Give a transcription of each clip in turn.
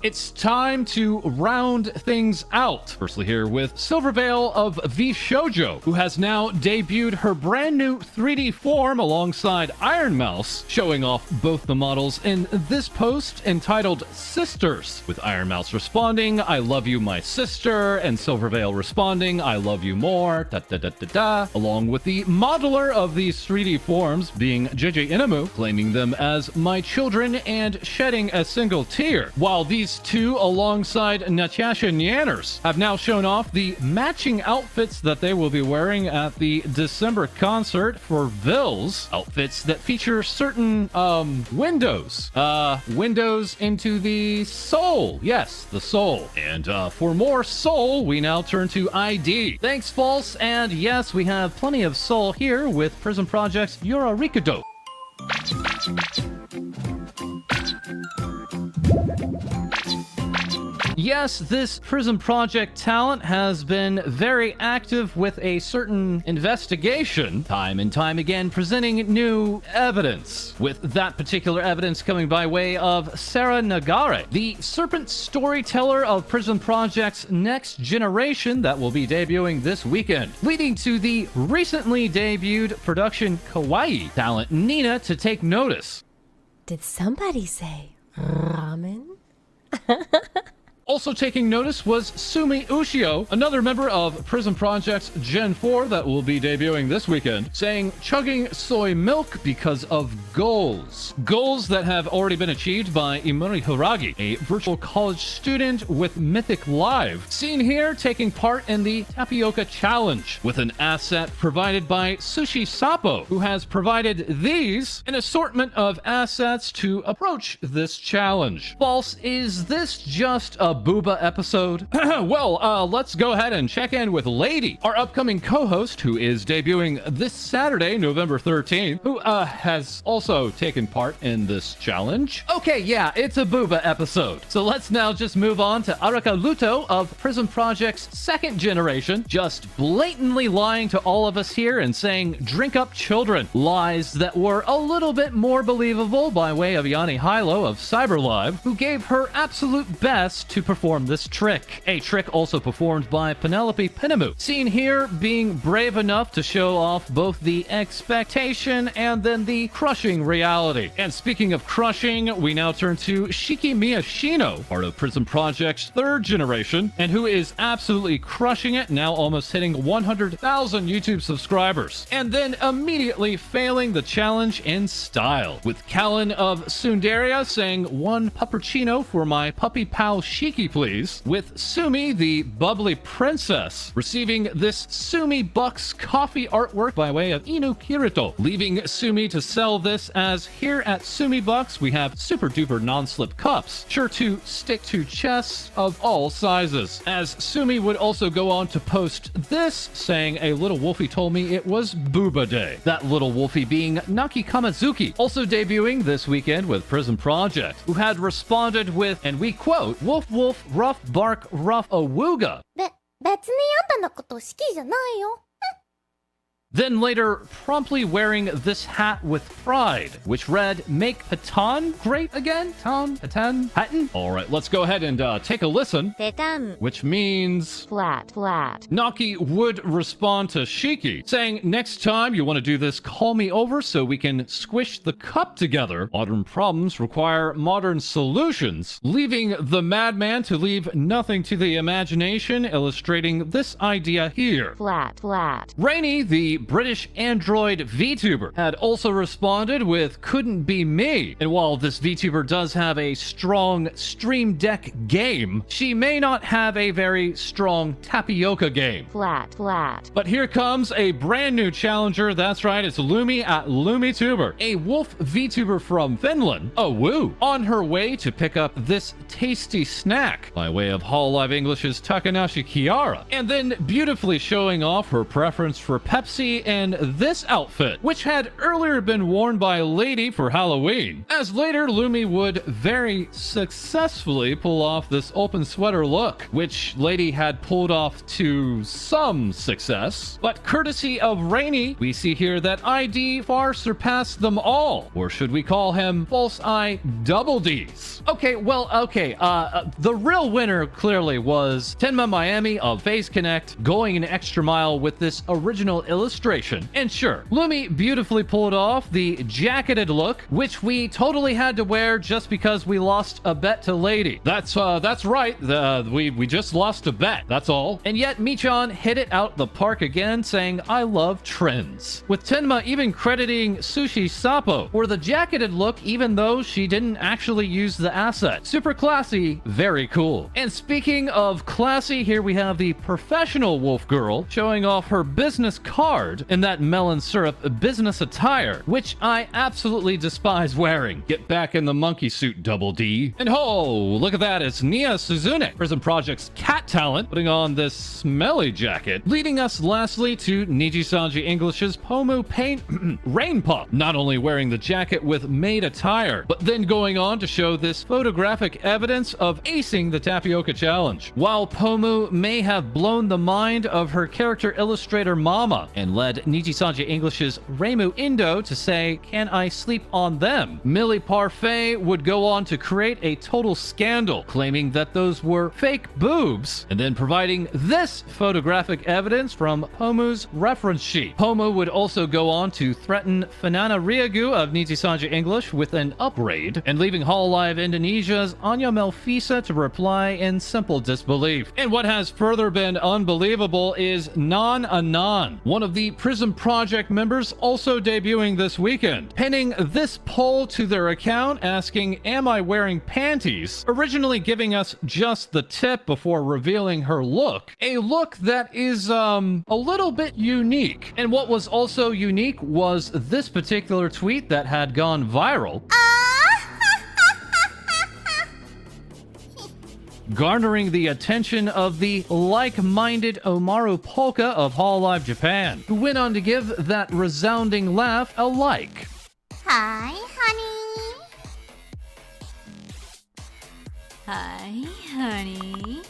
It's time to round things out. Firstly here with Silvervale of Vshojo, who has now debuted her brand new 3D form alongside ironmouse, showing off both the models in this post entitled Sisters, with ironmouse responding, "I love you, my sister," and Silvervale responding, "I love you more," da da da da da, along with the modeler of these 3D forms being JJ Inamu, claiming them as "my children" and shedding a single tear, while these two, alongside Natasha Nyanners, have now shown off the matching outfits that they will be wearing at the December concert for Vils, outfits that feature certain, windows. Windows into the soul. Yes, the soul. And, for more soul, we now turn to ID. Thanks, False, and yes, we have plenty of soul here with PRISM Project's Yura Rikudo. Yes, this PRISM Project talent has been very active with a certain investigation, time and time again presenting new evidence, with that particular evidence coming by way of Sarah Nagare, the serpent storyteller of PRISM Project's next generation that will be debuting this weekend, leading to the recently debuted production Kawaii talent Nina to take notice. Did somebody say ramen? Also taking notice was Sumi Ushio, another member of PRISM Project's Gen 4 that will be debuting this weekend, saying chugging soy milk because of goals. Goals that have already been achieved by Imuri Hiragi, a virtual college student with Mythic Live, seen here taking part in the Tapioca Challenge, with an asset provided by Sushi Sapo, who has provided these, an assortment of assets to approach this challenge. False, is this just a booba episode? Well, let's go ahead and check in with Lady, our upcoming co-host, who is debuting this Saturday, November 13th, who has also taken part in this challenge. Okay, yeah, it's a booba episode. So let's now just move on to Araka Luto of PRISM Project's second generation, just blatantly lying to all of us here and saying, "Drink up, children." Lies that were a little bit more believable by way of Yanni Hilo of CyberLive, who gave her absolute best to perform this trick. A trick also performed by Penelope Pinamu, seen here being brave enough to show off both the expectation and then the crushing reality. And speaking of crushing, we now turn to Shiki Miyashino, part of PRISM Project's third generation, and who is absolutely crushing it, now almost hitting 100,000 YouTube subscribers, and then immediately failing the challenge in style, with Callan of Sundaria saying, "One puppuccino for my puppy pal Shiki, please," with Sumi, the bubbly princess, receiving this Sumi Bucks coffee artwork by way of Inu Kirito, leaving Sumi to sell this as, "Here at Sumi Bucks, we have super duper non-slip cups, sure to stick to chests of all sizes," as Sumi would also go on to post this, saying, "A little wolfie told me it was Booba Day." That little wolfie being Naki Kamazuki, also debuting this weekend with PRISM Project, who had responded with, and we quote, "Wolf wolf, rough bark, rough awooga." 別にあんたのこと好きじゃないよ。 Then later promptly wearing this hat with pride, which read, "Make Patan great again?" Patan? Alright, let's go ahead and take a listen. Patan. Which means... Flat. Naki would respond to Shiki, saying, "Next time you want to do this, call me over so we can squish the cup together. Modern problems require modern solutions," leaving the madman to leave nothing to the imagination, illustrating this idea here. Flat. Rainy, the British android VTuber, had also responded with "Couldn't be me." And while this VTuber does have a strong Stream Deck game, she may not have a very strong tapioca game. Flat. But here comes a brand new challenger. That's right, it's Lumi at LumiTuber, a wolf VTuber from Finland, on her way to pick up this tasty snack by way of HoloLive English's Takanashi Kiara, and then beautifully showing off her preference for Pepsi Lumi in this outfit, which had earlier been worn by Lady for Halloween, as later Lumi would very successfully pull off this open sweater look, which Lady had pulled off to some success. But courtesy of Rainy, we see here that ID far surpassed them all, or should we call him FalseEye Double D's? Okay, the real winner clearly was Tenma Miami of FaZe Connect going an extra mile with this original illustration. And sure, Lumi beautifully pulled off the jacketed look, which we totally had to wear just because we lost a bet to Lady. That's right. We just lost a bet. That's all. And yet Michan hit it out the park again, saying, "I love trends." With Tenma even crediting Sushi Sapo for the jacketed look, even though she didn't actually use the asset. Super classy, very cool. And speaking of classy, here we have the professional wolf girl showing off her business card in that melon syrup business attire, which I absolutely despise wearing. Get back in the monkey suit, Double D. And oh, look at that, it's Nia Suzune, PRISM Project's cat talent, putting on this smelly jacket, leading us lastly to Nijisanji English's Pomu Paint Rain Pop, not only wearing the jacket with maid attire, but then going on to show this photographic evidence of acing the tapioca challenge. While Pomu may have blown the mind of her character illustrator Mama and led Nijisanji English's Reimu Indo to say, "Can I sleep on them?" Millie Parfait would go on to create a total scandal, claiming that those were fake boobs, and then providing this photographic evidence from Pomu's reference sheet. Pomu would also go on to threaten Fanana Riagu of Nijisanji English with an upraid, and leaving Hololive Indonesia's Anya Melfisa to reply in simple disbelief. And what has further been unbelievable is Non Anon, one of the PRISM Project members, also debuting this weekend, pinning this poll to their account asking, "Am I wearing panties?" Originally giving us just the tip before revealing her look, a look that is a little bit unique. And what was also unique was this particular tweet that had gone viral, garnering the attention of the like-minded Omaru Polka of Hololive Japan, who went on to give that resounding laugh a like. Hi, honey. Hi, honey.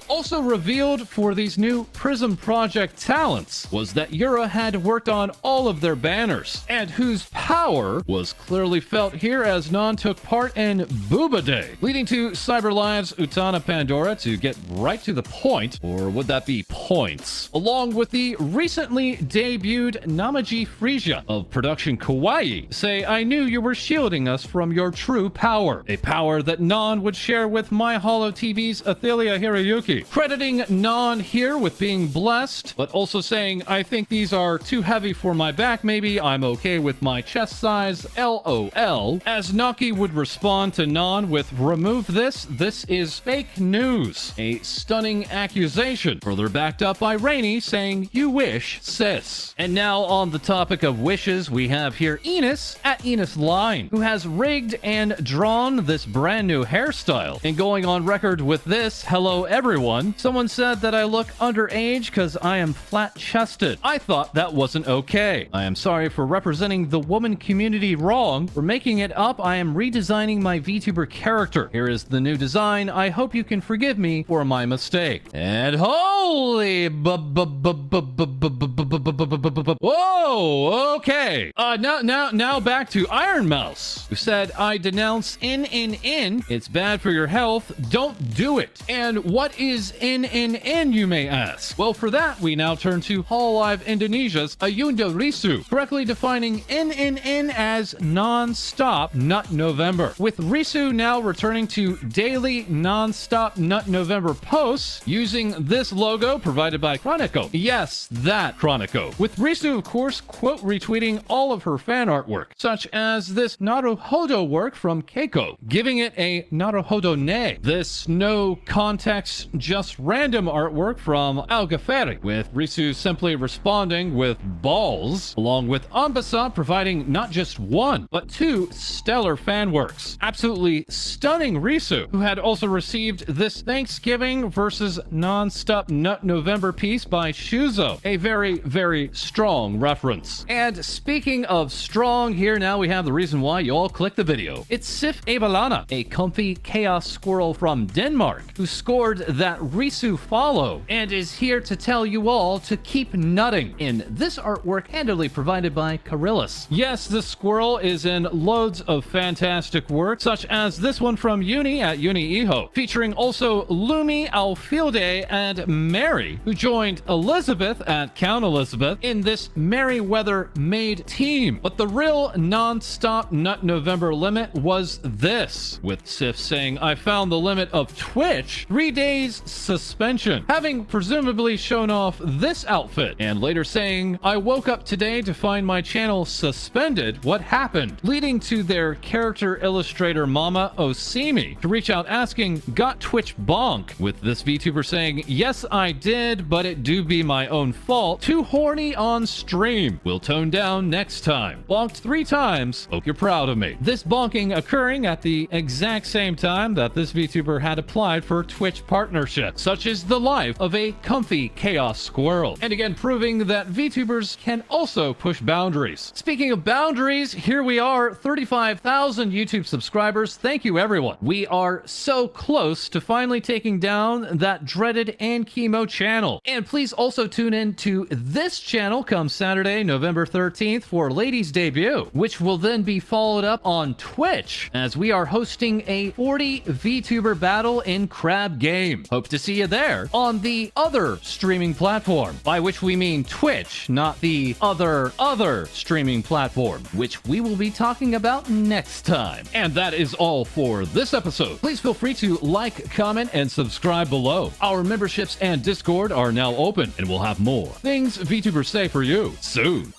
Also revealed for these new PRISM Project talents was that Yura had worked on all of their banners, and whose power was clearly felt here as Non took part in Booba Day, leading to CyberLive's Utana Pandora to get right to the point, or would that be points, along with the recently debuted Namaji Frisia of Production Kawaii, say, "I knew you were shielding us from your true power," a power that Non would share with My Holo TV's Athelia Hiroyuki, crediting Non here with being blessed, but also saying, "I think these are too heavy for my back, maybe I'm okay with my chest size, LOL," as Naki would respond to Non with, "Remove this is fake news," a stunning accusation, further backed up by Rainy saying, "You wish, sis." And now on the topic of wishes, we have here Enos at Enos Line, who has rigged and drawn this brand new hairstyle, and going on record with this, "Hello everyone, someone said that I look underage because I am flat-chested. I thought that wasn't okay. I am sorry for representing the woman community wrong. For making it up, I am redesigning my VTuber character. Here is the new design. I hope you can forgive me for my mistake." And holy whoa, okay. Now back to ironmouse, who said, "I denounce NNN. It's bad for your health. Don't do it." And what is NNN, you may ask? Well, for that, we now turn to Hololive Indonesia's Ayunda Risu, correctly defining NNN as non-stop Nut November, with Risu now returning to daily non-stop Nut November posts using this logo provided by Chronico. Yes, that Chronico. With Risu, of course, quote retweeting all of her fan artwork, such as this Naruhodo work from Keiko, giving it a Naruhodo ne. This no context, just random artwork from Algaferi, with Risu simply responding with balls, along with Ambassa providing not just one, but two stellar fan works. Absolutely stunning Risu, who had also received this Thanksgiving versus Non-Stop Nut November piece by Vshojo, a very, very strong reference. And speaking of strong, here now we have the reason why you all clicked the video. It's Sif Avellana, a comfy chaos squirrel from Denmark, who scored that Risu follow and is here to tell you all to keep nutting in this artwork handily provided by Karillis. Yes, this squirrel is in loads of fantastic work, such as this one from Uni at Uni Iho, featuring also Lumi, Alfilde, and Mary, who joined Elizabeth at Count Elizabeth in this Merryweather Maid team. But the real non-stop Nut November limit was this, with Sif saying, "I found the limit of Twitch, 3 days suspension," having presumably shown off this outfit, and later saying, "I woke up today to find my channel suspended. What happened?" Leading to their character illustrator Mama Osimi to reach out asking, "Got Twitch bonk?" With this VTuber saying, "Yes, I did, but it do be my own fault. Too horny on stream. Will tone down next time. Bonked 3 times. Hope you're proud of me." This bonking occurring at the exact same time that this VTuber had applied for Twitch partnership. Such is the life of a comfy chaos squirrel. And again, proving that VTubers can also push boundaries. Speaking of boundaries, here we are, 35,000 YouTube subscribers. Thank you, everyone. We are so close to finally taking down that dreaded Anchemo channel. And please also tune in to this channel come Saturday, November 13th for Ladies' Debut, which will then be followed up on Twitch as we are hosting a 40 VTuber battle in Crab Game. Hope to see you there on the other streaming platform, by which we mean Twitch, not the other streaming platform, which we will be talking about next time. And that is all for this episode. Please feel free to like, comment, and subscribe below. Our memberships and Discord are now open, and we'll have more Things VTubers Say for you soon.